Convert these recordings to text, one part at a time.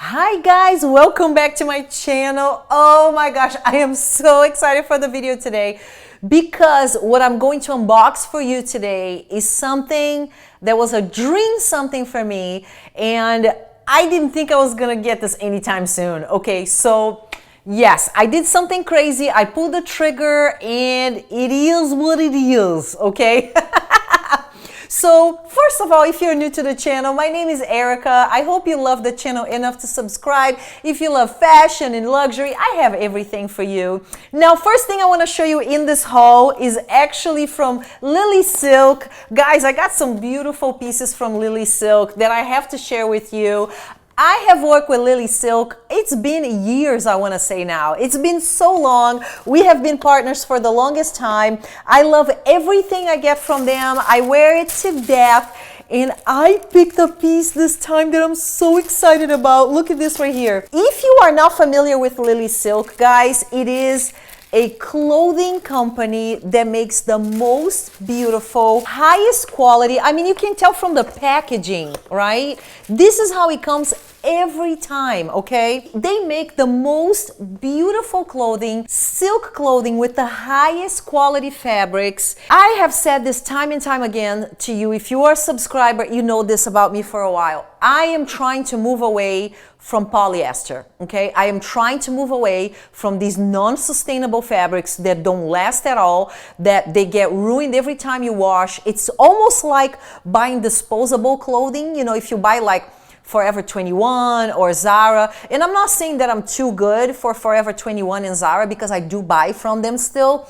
Hi guys, welcome back to my channel. Oh my gosh, I am so excited for the video today because what I'm going to unbox for you today is something that was a dream something for me, and I didn't think I was gonna get this anytime soon. Okay, so yes, I did something crazy. I pulled the trigger and it is what it is, okay? So first of all, if you're new to the channel, my name is Erica. I hope you love the channel enough to subscribe. If you love fashion and luxury, I have everything for you. Now, first thing I want to show you in this haul is actually from Lily Silk. Guys, I got some beautiful pieces from Lily Silk that I have to share with you. I have worked with Lily Silk. It's been years, I want to say now. It's been so long. We have been partners for the longest time. I love everything I get from them. I wear it to death. And I picked a piece this time that I'm so excited about. Look at this right here. If you are not familiar with Lily Silk, guys, it is a clothing company that makes the most beautiful, highest quality. I mean, you can tell from the packaging, right? This is how it comes every time, okay? They make the most beautiful clothing, silk clothing with the highest quality fabrics. I have said this time and time again to you. If you are a subscriber, you know this about me for a while. I am trying to move away from polyester, okay? I am trying to move away from these non-sustainable fabrics that don't last at all, that they get ruined every time you wash. It's almost like buying disposable clothing. You know, if you buy like Forever 21 or Zara, and I'm not saying that I'm too good for Forever 21 and Zara because I do buy from them still,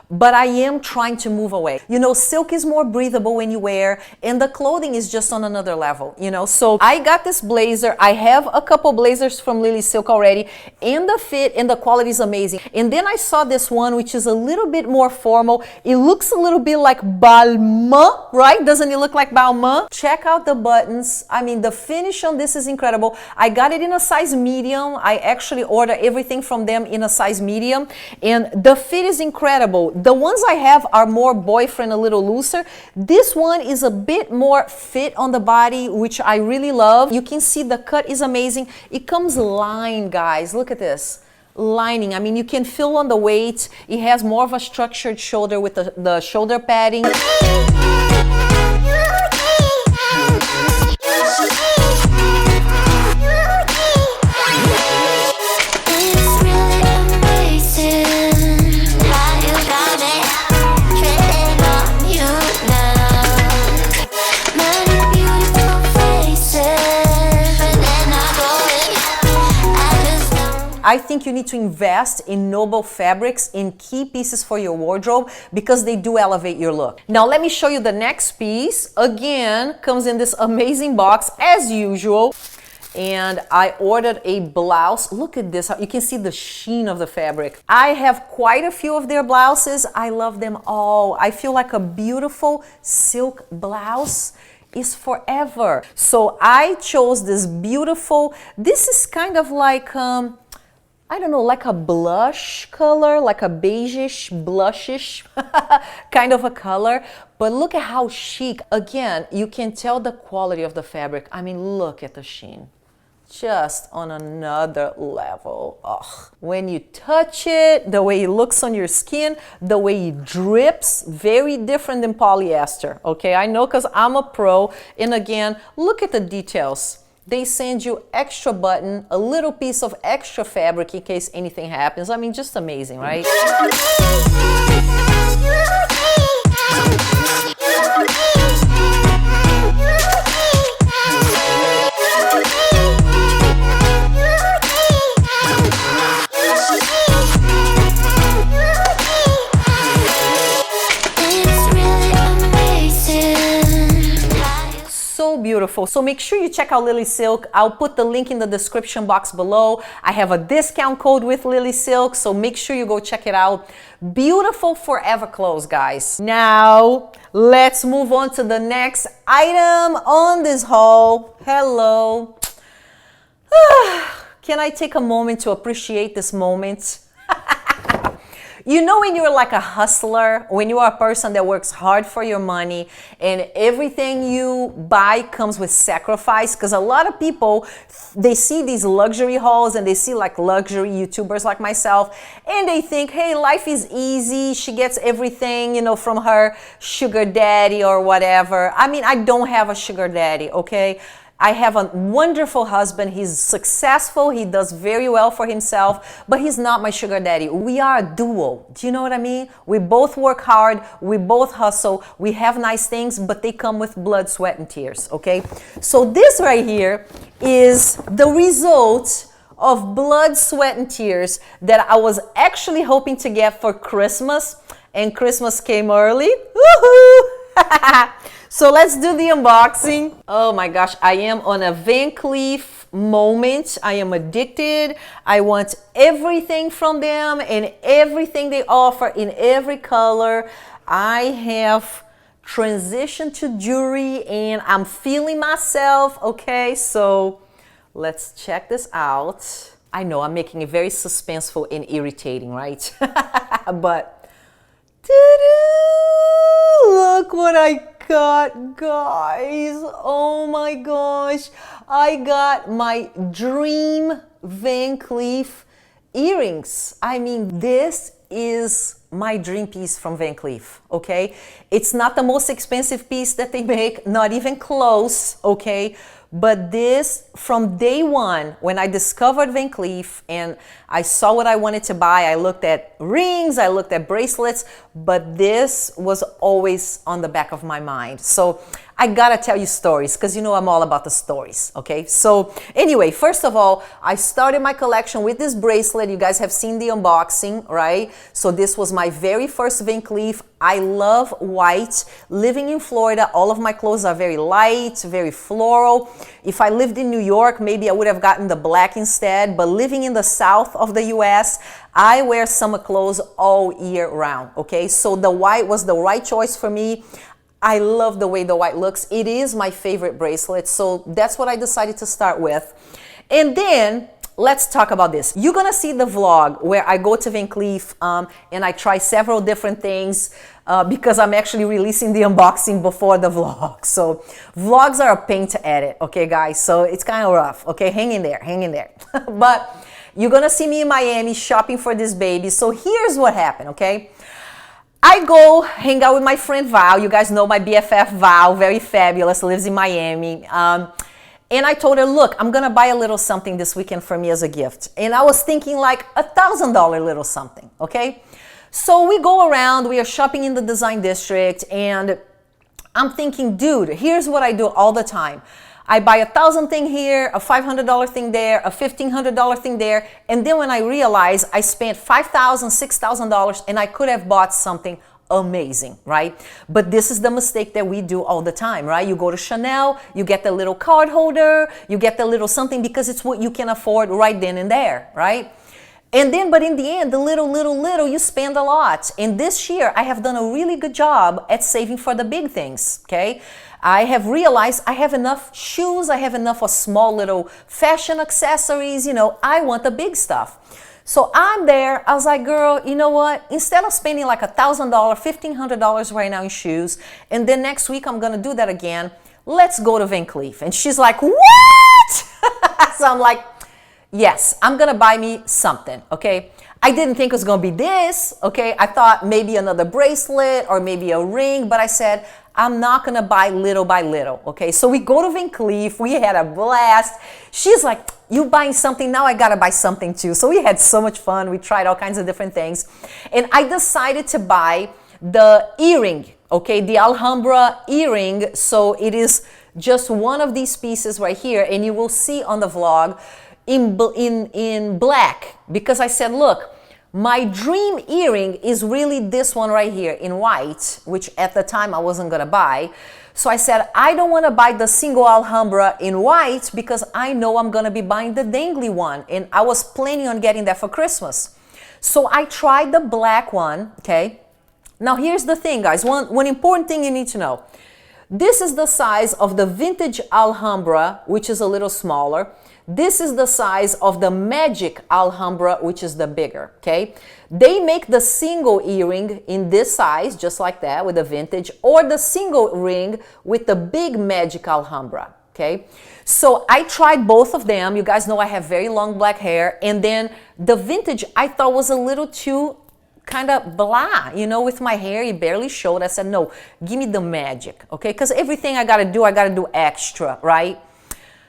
but I am trying to move away. You know, silk is more breathable when you wear, and the clothing is just on another level, you know. So I got this blazer. I have a couple blazers from Lily Silk already, and the fit and the quality is amazing. And then I saw this one, which is a little bit more formal. It looks a little bit like Balmain, right? Doesn't it look like Balmain? Check out the buttons. I mean, the finish on this is incredible. I got it in a size medium. I actually order everything from them in a size medium, and the fit is incredible. The ones I have are more boyfriend, a little looser. This one is a bit more fit on the body, which I really love. You can see the cut is amazing. It comes lined, guys. Look at this. Lining. I mean, you can feel on the weight. It has more of a structured shoulder with the shoulder padding. I think you need to invest in noble fabrics, in key pieces for your wardrobe, because they do elevate your look. Now let me show you the next piece. Again, comes in this amazing box as usual. And I ordered a blouse. Look at this. You can see the sheen of the fabric. I have quite a few of their blouses. I love them all. I feel like a beautiful silk blouse is forever. So I chose this beautiful, this is kind of like, I don't know, like a blush color, like a beigeish, blushish kind of a color. But look at how chic. Again, you can tell the quality of the fabric. I mean, look at the sheen. Just on another level. Ugh. When you touch it, the way it looks on your skin, the way it drips, very different than polyester. Okay, I know because I'm a pro. And again, look at the details. They send you extra button, a little piece of extra fabric in case anything happens. I mean, just amazing, right? Beautiful. So make sure you check out Lily Silk. I'll put the link in the description box below. I have a discount code with Lily Silk, so make sure you go check it out. Beautiful forever clothes, guys. Now let's move on to the next item on this haul. Hello. Can I take a moment to appreciate this moment? You know, when you're like a hustler, when you are a person that works hard for your money and everything you buy comes with sacrifice, because a lot of people, they see these luxury hauls and they see like luxury YouTubers like myself and they think, hey, life is easy. She gets everything, you know, from her sugar daddy or whatever. I mean, I don't have a sugar daddy, okay? I have a wonderful husband. He's successful. He does very well for himself, but he's not my sugar daddy. We are a duo. Do you know what I mean? We both work hard. We both hustle. We have nice things, but they come with blood, sweat, and tears, okay? So this right here is the result of blood, sweat, and tears that I was actually hoping to get for Christmas, and Christmas came early. Woohoo! So let's do the unboxing. Oh my gosh, I am on a Van Cleef moment. I am addicted. I want everything from them and everything they offer in every color. I have transitioned to jewelry and I'm feeling myself, okay? So let's check this out. I know I'm making it very suspenseful and irritating, right? But look what I got, guys. Oh my gosh, I got my dream Van Cleef earrings. I mean, this is my dream piece from Van Cleef, okay? It's not the most expensive piece that they make, not even close, okay? But this, from day one, when I discovered Van Cleef and I saw what I wanted to buy, I looked at rings, I looked at bracelets, but this was always on the back of my mind. So I gotta tell you stories, because you know I'm all about the stories, okay? So anyway, first of all, I started my collection with this bracelet. You guys have seen the unboxing, right? So this was my very first Van Cleef. I love white. Living in Florida, all of my clothes are very light, very floral. If I lived in New York, maybe I would have gotten the black instead, but living in the south of the US, I wear summer clothes all year round, okay? So the white was the right choice for me. I love the way the white looks. It is my favorite bracelet, so that's what I decided to start with. And then let's talk about this. You're gonna see the vlog where I go to Van Cleef and I try several different things because I'm actually releasing the unboxing before the vlog. So vlogs are a pain to edit, okay guys? So it's kind of rough, okay? Hang in there, hang in there. But you're gonna see me in Miami shopping for this baby. So here's what happened, okay? I go hang out with my friend Val. You guys know my BFF Val, very fabulous, lives in Miami. And I told her, look, I'm gonna buy a little something this weekend for me as a gift. And I was thinking like $1,000 little something, okay? So we go around, we are shopping in the design district, and I'm thinking, dude, here's what I do all the time. I buy $1,000 thing here, a $500 thing there, a $1,500 thing there, and then when I realize I spent $5,000, $6,000 and I could have bought something amazing, right? But this is the mistake that we do all the time, right? You go to Chanel, you get the little card holder, you get the little something because it's what you can afford right then and there, right? And then, but in the end, the little, you spend a lot. And this year, I have done a really good job at saving for the big things, okay? I have realized I have enough shoes, I have enough of small little fashion accessories, you know, I want the big stuff. So I'm there, I was like, girl, you know what? Instead of spending like $1,000, $1,500 right now in shoes, and then next week I'm gonna do that again, let's go to Van Cleef. And she's like, what? So I'm like, yes, I'm gonna buy me something, okay? I didn't think it was gonna be this, okay? I thought maybe another bracelet or maybe a ring, but I said, I'm not gonna buy little by little, okay? So we go to Van Cleef, we had a blast. She's like, you buying something, now I gotta buy something too. So we had so much fun, we tried all kinds of different things. And I decided to buy the earring, okay? The Alhambra earring. So it is just one of these pieces right here, and you will see on the vlog in black, because I said, look, my dream earring is really this one right here in white, which at the time I wasn't gonna buy. So I said, I don't wanna buy the single Alhambra in white because I know I'm gonna be buying the dangly one, and I was planning on getting that for Christmas. So I tried the black one, okay? Now here's the thing, guys, one important thing you need to know. This is the size of the vintage Alhambra, which is a little smaller. This is the size of the Magic Alhambra, which is the bigger, okay? They make the single earring in this size, just like that, with the vintage, or the single ring with the big Magic Alhambra, okay? So I tried both of them. You guys know I have very long black hair, and then the vintage I thought was a little too kind of blah, you know, with my hair, it barely showed. I said, no, give me the Magic, okay? Because everything I gotta do extra, right?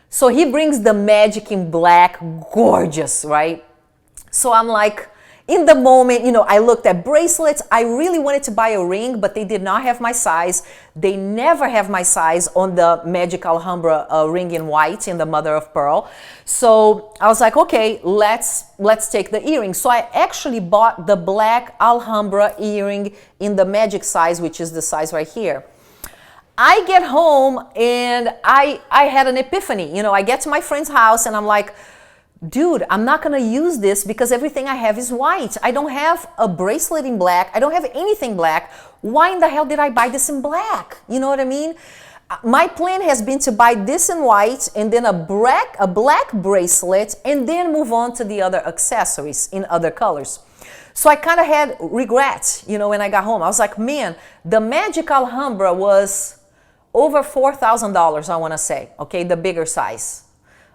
So he brings the Magic in black, gorgeous, right? So I'm like, in the moment, you know, I looked at bracelets. I really wanted to buy a ring, but they did not have my size. They never have my size on the Magic Alhambra ring in white in the mother of pearl. So I was like, okay, let's take the earring. So I actually bought the black Alhambra earring in the Magic size, which is the size right here. I get home and I had an epiphany. You know, I get to my friend's house and I'm like, dude, I'm not gonna use this because everything I have is white. I don't have a bracelet in black. I don't have anything black. Why in the hell did I buy this in black? You know what I mean? My plan has been to buy this in white and then a black bracelet and then move on to the other accessories in other colors. So I kind of had regrets, you know, when I got home. I was like, man, the Magic Alhambra was over $4,000, I want to say, okay, the bigger size.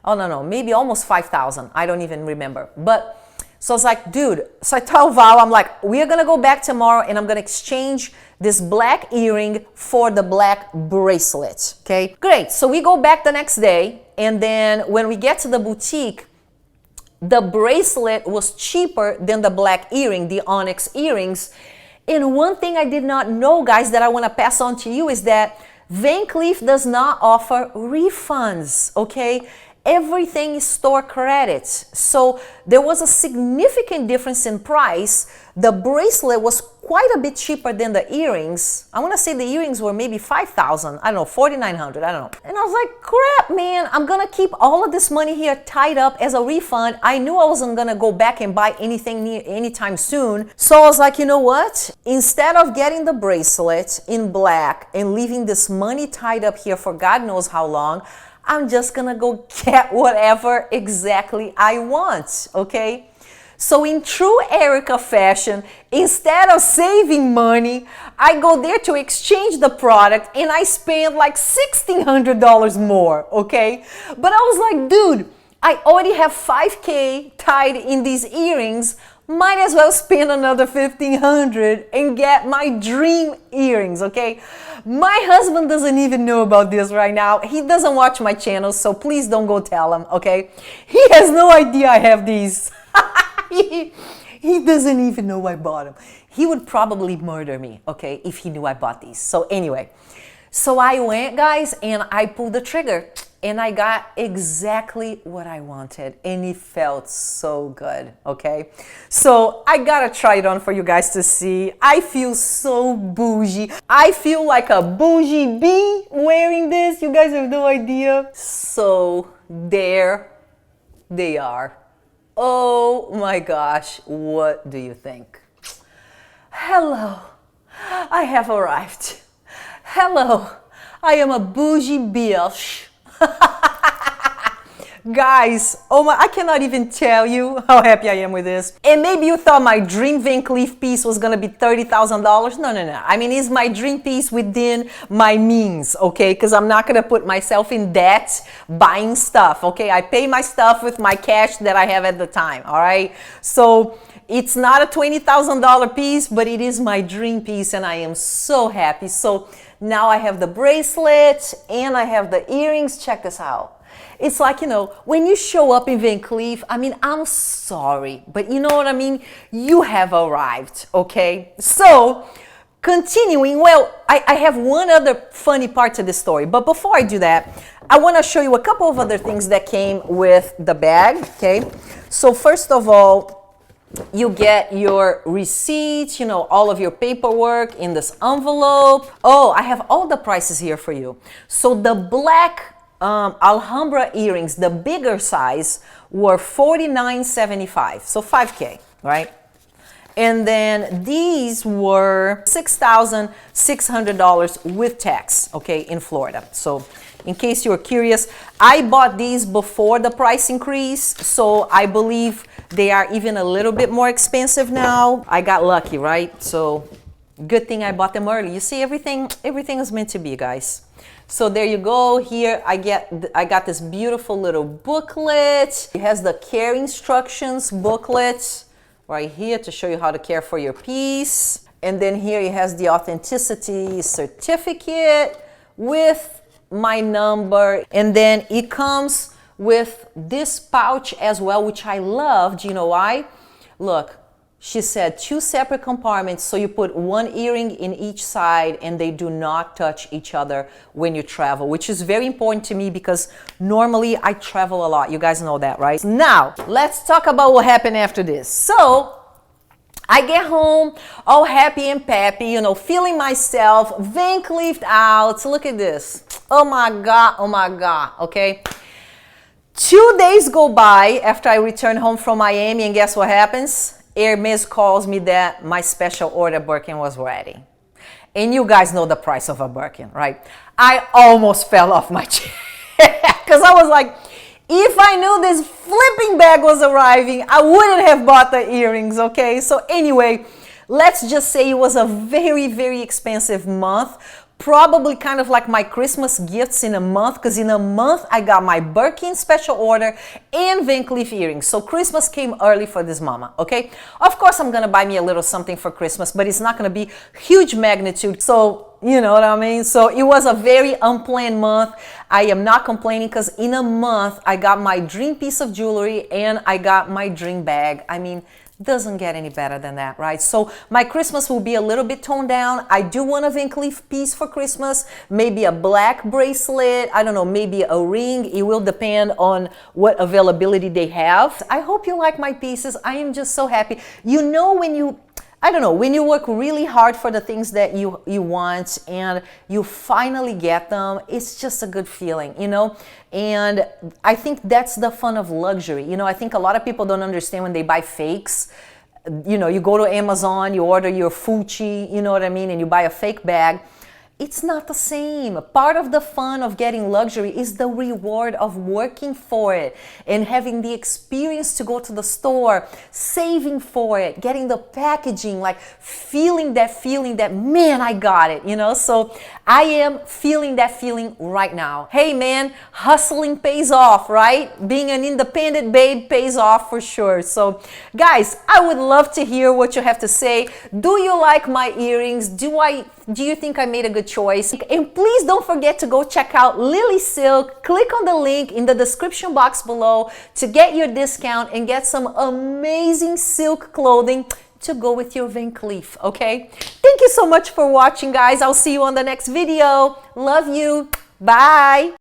Oh, no, maybe almost 5,000. I don't even remember. But so I was like, dude, so I tell Val, I'm like, we're going to go back tomorrow and I'm going to exchange this black earring for the black bracelet. Okay, great. So we go back the next day. And then when we get to the boutique, the bracelet was cheaper than the black earring, the onyx earrings. And one thing I did not know, guys, that I want to pass on to you is that Van Cleef does not offer refunds, okay? Everything is store credit. So there was a significant difference in price. The bracelet was quite a bit cheaper than the earrings. I want to say the earrings were maybe 5,000, I don't know, 4,900, I don't know. And I was like, crap, man, I'm going to keep all of this money here tied up as a refund. I knew I wasn't going to go back and buy anything anytime soon. So I was like, you know what? Instead of getting the bracelet in black and leaving this money tied up here for God knows how long, I'm just gonna go get whatever exactly I want, okay? So in true Erica fashion, instead of saving money, I go there to exchange the product and I spend like $1,600 more, okay? But I was like, dude, I already have $5,000 tied in these earrings. Might as well spend another $1,500 and get my dream earrings, okay? My husband doesn't even know about this right now. He doesn't watch my channel, so please don't go tell him, okay? He has no idea I have these. He doesn't even know I bought them. He would probably murder me, okay, if he knew I bought these. So anyway, so I went, guys, and I pulled the trigger. And I got exactly what I wanted. And it felt so good, okay? So I gotta try it on for you guys to see. I feel so bougie. I feel like a bougie bee wearing this. You guys have no idea. So there they are. Oh my gosh, what do you think? Hello, I have arrived. Hello, I am a bougie bitch. Guys, oh my, I cannot even tell you how happy I am with this. And maybe you thought my dream Van Cleef piece was gonna be $30,000. No. I mean, it's my dream piece within my means, okay? Because I'm not gonna put myself in debt buying stuff, okay? I pay my stuff with my cash that I have at the time, all right? So it's not a $20,000 piece, but it is my dream piece and I am so happy. So now I have the bracelet and I have the earrings. Check this out. It's like, you know, when you show up in Van Cleef, I mean, I'm sorry, but you know what I mean? You have arrived, okay? So, continuing, well, I have one other funny part to this story, but before I do that, I want to show you a couple of other things that came with the bag, okay? So, first of all, you get your receipts, you know, all of your paperwork in this envelope. Oh, I have all the prices here for you. So the black Alhambra earrings, the bigger size, were $49.75, so $5,000, right? And then these were $6,600 with tax, okay, in Florida. So in case you're curious. I bought these before the price increase, so I believe they are even a little bit more expensive now. I got lucky, right? So good thing I bought them early. You see, everything is meant to be, guys. So there you go. Here I got this beautiful little booklet. It has the care instructions booklet right here to show you how to care for your piece. And then here it has the authenticity certificate with my number. And then it comes with this pouch as well, which I loved. You know why? Look, she said 2 separate compartments, so you put 1 earring in each side and they do not touch each other when you travel, which is very important to me because normally I travel a lot. You guys know that, right? Now, let's talk about what happened after this. So, I get home all happy and peppy, you know, feeling myself, Van Cleefed out. Look at this. Oh my God, okay? 2 days go by after I return home from Miami, and guess what happens? Hermes calls me that my special order Birkin was ready. And you guys know the price of a Birkin, right? I almost fell off my chair because I was like, if I knew this flipping bag was arriving, I wouldn't have bought the earrings, okay? So anyway, let's just say it was a very, very expensive month. Probably kind of like my Christmas gifts in a month, because in a month I got my Birkin special order and Van Cleef earrings. So Christmas came early for this mama, okay? Of course I'm gonna buy me a little something for Christmas, but it's not gonna be huge magnitude. So you know what I mean? So it was a very unplanned month. I am not complaining because in a month I got my dream piece of jewelry and I got my dream bag. I mean, doesn't get any better than that, right? So my Christmas will be a little bit toned down. I do want a Van Cleef piece for Christmas, maybe a black bracelet, I don't know, maybe a ring. It will depend on what availability they have. I hope you like my pieces. I am just so happy. You know, when you when you work really hard for the things that you want and you finally get them, it's just a good feeling, you know? And I think that's the fun of luxury. You know, I think a lot of people don't understand when they buy fakes. You know, you go to Amazon, you order your Fucci, you know what I mean, and you buy a fake bag. It's not the same. Part of the fun of getting luxury is the reward of working for it and having the experience to go to the store, saving for it, getting the packaging, like feeling that, man, I got it, you know? So I am feeling that feeling right now. Hey man, hustling pays off, right? Being an independent babe pays off for sure. So guys, I would love to hear what you have to say. Do you like my earrings? Do you think I made a good choice? And please don't forget to go check out Lily Silk. Click on the link in the description box below to get your discount and get some amazing silk clothing to go with your Van Cleef, okay? Thank you so much for watching, guys. I'll see you on the next video. Love you. Bye.